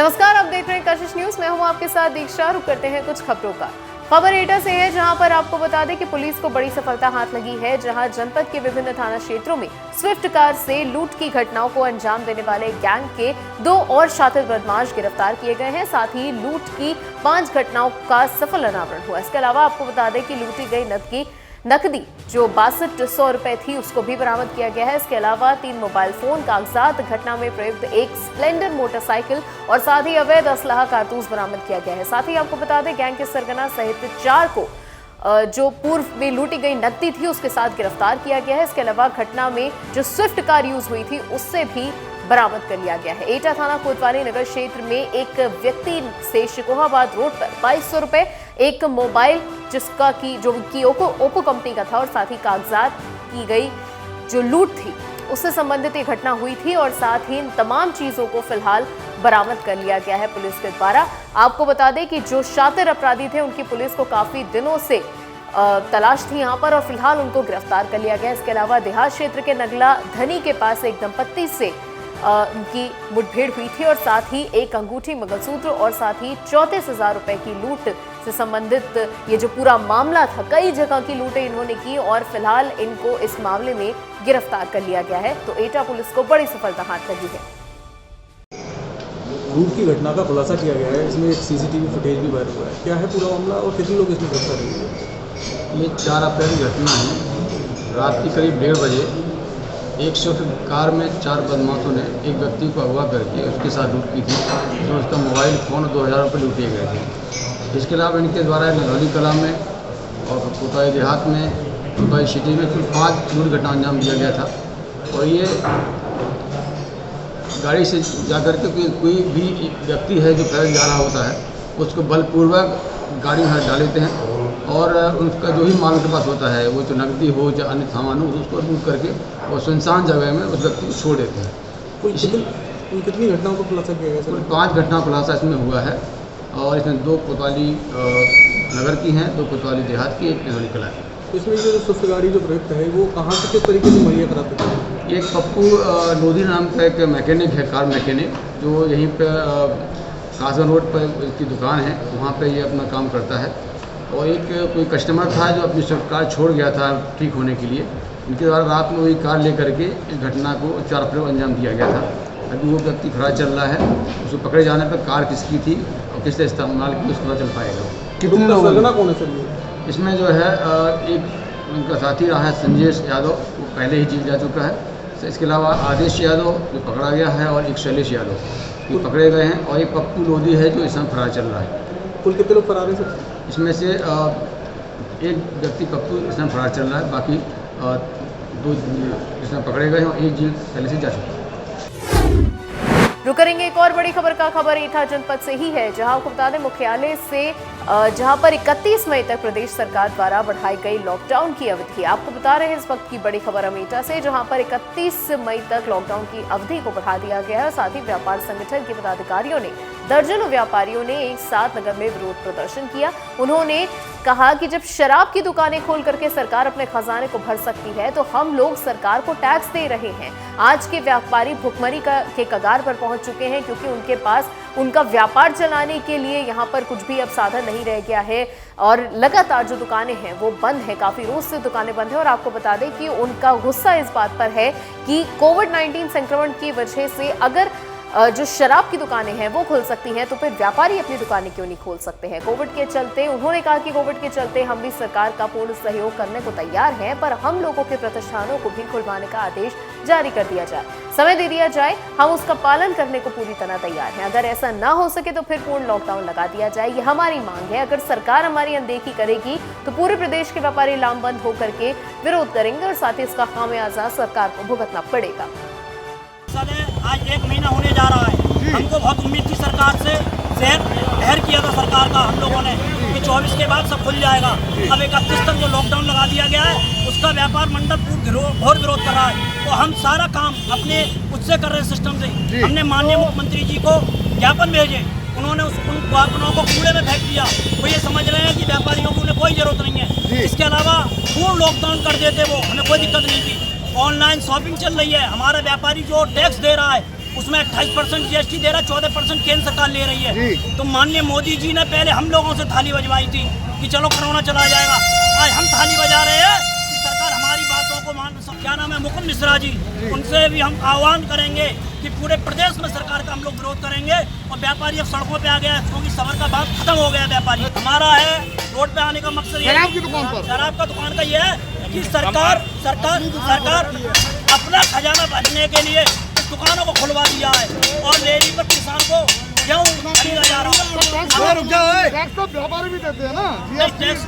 नमस्कार, आप देख रहे हैं कशिश न्यूज। मैं हूं आपके साथ दीक्षा। रुक करते हैं कुछ खबरों का। खबर एटा से है, जहां पर आपको बता दें कि पुलिस को बड़ी सफलता हाथ लगी है, जहां जनपद के विभिन्न थाना क्षेत्रों में स्विफ्ट कार से लूट की घटनाओं को अंजाम देने वाले गैंग के 2 और शातिर बदमाश गिरफ्तार किए गए हैं। साथ ही लूट की 5 घटनाओं का सफल अनावरण हुआ। इसके अलावा आपको बता दें कि लूटी गई नकदी जो 6200 रुपए थी, उसको भी बरामद किया गया है। इसके अलावा 3 मोबाइल फोन, कागजात, घटना में प्रयुक्त एक स्प्लेंडर मोटरसाइकिल और साथ ही अवैध असलाह कारतूस बरामद किया गया है। साथ ही आपको बता दें गैंग के सरगना सहित 4 को जो पूर्व में लूटी गई नकदी थी उसके साथ गिरफ्तार किया गया है। इसके अलावा घटना में जो स्विफ्ट कार यूज हुई थी उससे भी बरामद कर लिया गया है। एटा थाना कोतवाली नगर क्षेत्र में एक व्यक्ति से शिकोहाबाद रोड पर 2200 रुपए, एक मोबाइल जिसका की ओप्पो कंपनी का था और साथ ही कागजात की गई जो लूट थी उससे संबंधित एक घटना हुई थी और साथ ही इन तमाम चीजों को फिलहाल बरामद कर लिया गया है पुलिस के द्वारा। आपको बता दें कि जो शातिर अपराधी थे उनकी पुलिस को काफी दिनों से तलाश थी यहाँ पर और फिलहाल उनको गिरफ्तार कर लिया गया। इसके अलावा देहात क्षेत्र के नगला धनी के पास एक दंपत्ति से उनकी मुठभेड़ हुई थी और साथ ही एक अंगूठी, मंगलसूत्र और साथ ही 34,000 रुपए की लूट से संबंधित ये जो पूरा मामला था, कई जगह की लूटें इन्होंने की और फिलहाल इनको इस मामले में गिरफ्तार कर लिया गया है। तो एटा पुलिस को बड़ी सफलता हाथ लगी है। लूट की घटना का खुलासा किया गया है, इसमें एक सीसीटीवी फुटेज भी वायरल हुआ है। क्या है पूरा मामला और कितने लोग इसमें गिरफ्तार हुए? ये 4 अप्रैल की घटना है। रात की करीब 1:30 बजे एक स्विफ्ट कार में 4 बदमाशों ने एक व्यक्ति को अगवा करके उसके साथ लूट की थी, जो उसका मोबाइल फ़ोन 2000 रुपये लूटे गए थे। इसके अलावा इनके द्वारा नरौली कला में और कोतवाली देहात में, कोतवाली सिटी में कुल 5 लूट घटना अंजाम दिया गया था। और ये गाड़ी से जाकर के कोई भी व्यक्ति है जो पैदल जा रहा होता है उसको बलपूर्वक गाड़ी में डाल देते हैं और उनका जो भी माल उनके पास होता है, वो जो नकदी हो या अन्य सामान हो, उसको लूट करके और सुनसान जगह में उस व्यक्ति को छोड़ देते हैं। कितनी घटनाओं को खुलासा किया गया? कुल 5 घटना खुलासा इसमें हुआ है और इसमें 2 कोतवाली नगर की हैं, 2 कोतवाली देहात की, एक नरौली कला की। इसमें जो स्विफ्ट गाड़ी जो प्रयुक्त है वो कहाँ से किस तरीके से मुहैया कराते थे? एक पप्पू लोधी नाम का एक मैकेनिक है, कार मैकेनिक, जो यहीं पर कासन रोड पर इसकी दुकान है, वहाँ पे ये अपना काम करता है। और एक कोई कस्टमर था जो अपनी स्विफ्ट कार छोड़ गया था ठीक होने के लिए, इनके द्वारा रात में वही कार लेकर के इस घटना को 4 अप्रैल को अंजाम दिया गया था। अभी वो व्यक्ति फरार चल रहा है, उसको पकड़े जाने पर कार किसकी थी और किसने इस्तेमाल की उसको पता चल पाएगा। कितने लोग कौन है सर? इसमें जो है एक उनका साथी रहा है संजय यादव, वो पहले ही जेल जा चुका है। इसके अलावा आदेश यादव जो पकड़ा गया है और एक शैलेश यादव ये पकड़े गए हैं और एक पप्पू लोधी है जो इस समय फरार चल रहा है। कुल कितने लोग फरार हैं सर? इसमें से एक व्यक्ति पप्पू इस समय फरार चल रहा है, बाकी 2 इसमें पकड़े गए हैं और एक जेल पहले से जा चुका है। रुक करेंगे एक और बड़ी खबर का। खबर एटा जनपद से ही है, जहां आपको बता दें मुख्यालय से जहां पर 31 मई तक प्रदेश सरकार द्वारा बढ़ाई गई लॉकडाउन की अवधि। आपको बता रहे हैं इस वक्त की बड़ी खबर अमेठा से, जहां पर 31 मई तक लॉकडाउन की अवधि को बढ़ा दिया गया है। साथ ही व्यापार संगठन के पदाधिकारियों ने दर्जनों व्यापारियों ने एक साथ नगर में विरोध प्रदर्शन किया। उन्होंने कहा कि जब शराब की दुकानें खोल करके सरकार अपने खजाने को भर सकती है तो हम लोग सरकार को टैक्स दे रहे हैं। आज के व्यापारी भुखमरी के कगार पर पहुंच चुके हैं, क्योंकि उनके पास उनका व्यापार चलाने के लिए यहाँ पर कुछ भी अब साधन नहीं रह गया है और लगातार जो दुकानें हैं वो बंद है। काफी रोज से दुकानें बंद है और आपको बता दें कि उनका गुस्सा इस बात पर है कि कोविड-19 संक्रमण की वजह से अगर जो शराब की दुकानें हैं वो खुल सकती हैं तो फिर व्यापारी अपनी दुकानें क्यों नहीं खोल सकते हैं। कोविड के चलते उन्होंने कहा कि कोविड के चलते हम भी सरकार का पूर्ण सहयोग करने को तैयार हैं, पर हम लोगों के प्रतिष्ठानों को भी खुलवाने का आदेश जारी कर दिया जाए, समय दे दिया जाए, हम उसका पालन करने को पूरी तरह तैयार हैं। अगर ऐसा ना हो सके तो फिर पूर्ण लॉकडाउन लगा दिया जाए, ये हमारी मांग है। अगर सरकार हमारी अनदेखी करेगी तो पूरे प्रदेश के व्यापारी लामबंद होकर के विरोध करेंगे और साथ ही इसका खामियाजा सरकार को भुगतना पड़ेगा। आज 1 महीना होने जा रहा है। हमको बहुत उम्मीद थी सरकार से, शहर किया था सरकार का हम लोगों ने कि 24 के बाद सब खुल जाएगा। अब 31 तक जो लॉकडाउन लगा दिया गया है उसका व्यापार मंडल बहुत विरोध कर रहा है। तो हम सारा काम अपने उससे कर रहे हैं, सिस्टम से। हमने माननीय मुख्यमंत्री जी को ज्ञापन भेजे, उन्होंने उन ज्ञापनों को कूड़े में फेंक दिया। वो ये समझ रहे हैं कि व्यापारियों को उन्हें कोई जरूरत नहीं है। इसके अलावा पूर्ण लॉकडाउन कर देते वो, हमें कोई दिक्कत नहीं थी। ऑनलाइन शॉपिंग चल रही है, हमारा व्यापारी जो टैक्स दे रहा है उसमें 28% GST दे रहा है, 14% केंद्र सरकार ले रही है। तो माननीय मोदी जी ने पहले हम लोगों से थाली बजवाई थी कि चलो कोरोना चला जाएगा। आज हम थाली बजा रहे हैं कि सरकार हमारी बातों को मान। क्या नाम है, मुकुंद मिश्रा जी, उनसे भी हम आह्वान करेंगे कि पूरे प्रदेश में सरकार का हम लोग विरोध करेंगे। और व्यापारी अब सड़कों पे आ गया है क्योंकि सबर का बात खत्म हो गया। व्यापारी हमारा है, रोड पे आने का मकसद ये है, शराब का दुकान का ये है कि सरकार अपना खजाना भरने के लिए इस दुकानों को खुलवा दिया है और लेरी पर किसान को क्यों खरीदा जा रहा है। व्यापारी भी देते हैं ना, टैक्स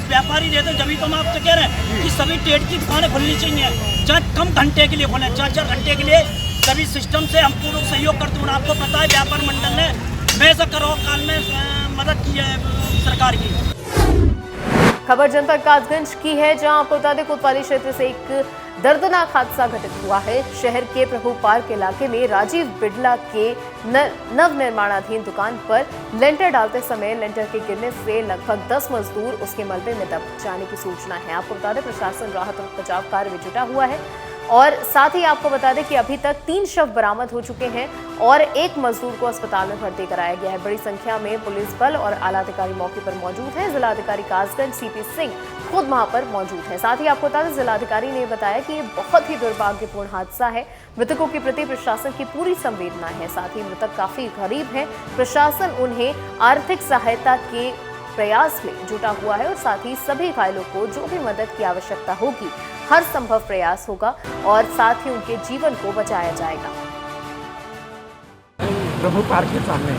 व्यापारी देते हैं। जब तो हम आपसे कह रहे हैं कि सभी ट्रेड की दुकानें खुलनी चाहिए, चाहे कम घंटे के लिए खुले, 4-4 घंटे के लिए। सभी सिस्टम से हम पूर्ण सहयोग करते हैं। आपको पता है व्यापार मंडल ने बेशक करोड़ काल में मदद की है सरकार की। खबर जनपद कासगंज की है, जहां आपको बता दें कोतवाली क्षेत्र से एक दर्दनाक हादसा घटित हुआ है। शहर के प्रभु पार्क इलाके में राजीव बिड़ला के नव निर्माणाधीन दुकान पर लेंटर डालते समय लेंटर के गिरने से लगभग 10 मजदूर उसके मलबे में दब जाने की सूचना है। आपको बता दें प्रशासन राहत और बचाव कार्य में जुटा हुआ है और साथ ही आपको बता दें कि अभी तक 3 शव बरामद हो चुके हैं और 1 मजदूर को अस्पताल में भर्ती कराया गया है। बड़ी संख्या में पुलिस बल और आला अधिकारी मौके पर मौजूद हैं। जिलाधिकारी कासगंज सीपी सिंह खुद वहां पर मौजूद है। साथ ही आपको बता दें जिलाधिकारी ने बताया कि ये बहुत ही दुर्भाग्यपूर्ण हादसा है। मृतकों के प्रति प्रशासन की पूरी संवेदना है। साथ ही मृतक काफी गरीब हैं। प्रशासन उन्हें आर्थिक सहायता के प्रयास में जुटा हुआ है और साथ ही सभी घायलों को जो भी मदद की आवश्यकता होगी हर संभव प्रयास होगा और साथ ही उनके जीवन को बचाया जाएगा। प्रभु पार्क के सामने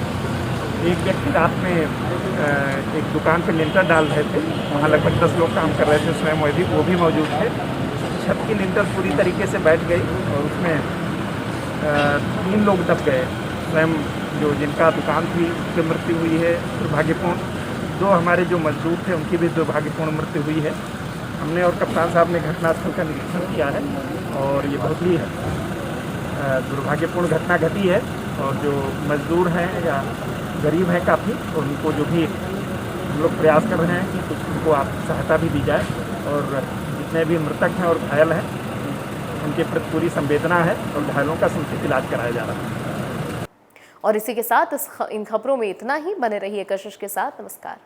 एक व्यक्ति रात में एक दुकान पे लिंटर डाल रहे थे। वहाँ लगभग 10 लोग काम कर रहे थे, स्वयं वो भी मौजूद थे। छत की लिंटर पूरी तरीके से बैठ गई और उसमें 3 लोग दब गए। स्वयं जो जिनका दुकान थी उसकी मृत्यु हुई है दुर्भाग्यपूर्ण। 2 हमारे जो मजदूर थे उनकी भी दुर्भाग्यपूर्ण मृत्यु हुई है। हमने और कप्तान साहब ने घटनास्थल का निरीक्षण किया है और ये बहुत ही दुर्भाग्यपूर्ण घटना घटी है। और जो मजदूर हैं या गरीब हैं काफ़ी, तो उनको जो भी हम लोग प्रयास कर रहे हैं कि कुछ उनको आप सहायता भी दी जाए। और जितने भी मृतक हैं और घायल हैं उनके प्रति पूरी संवेदना है और घायलों का समुचित इलाज कराया जा रहा है। और इसी के साथ इन खबरों में इतना ही। बने रहिए कशिश के साथ। नमस्कार।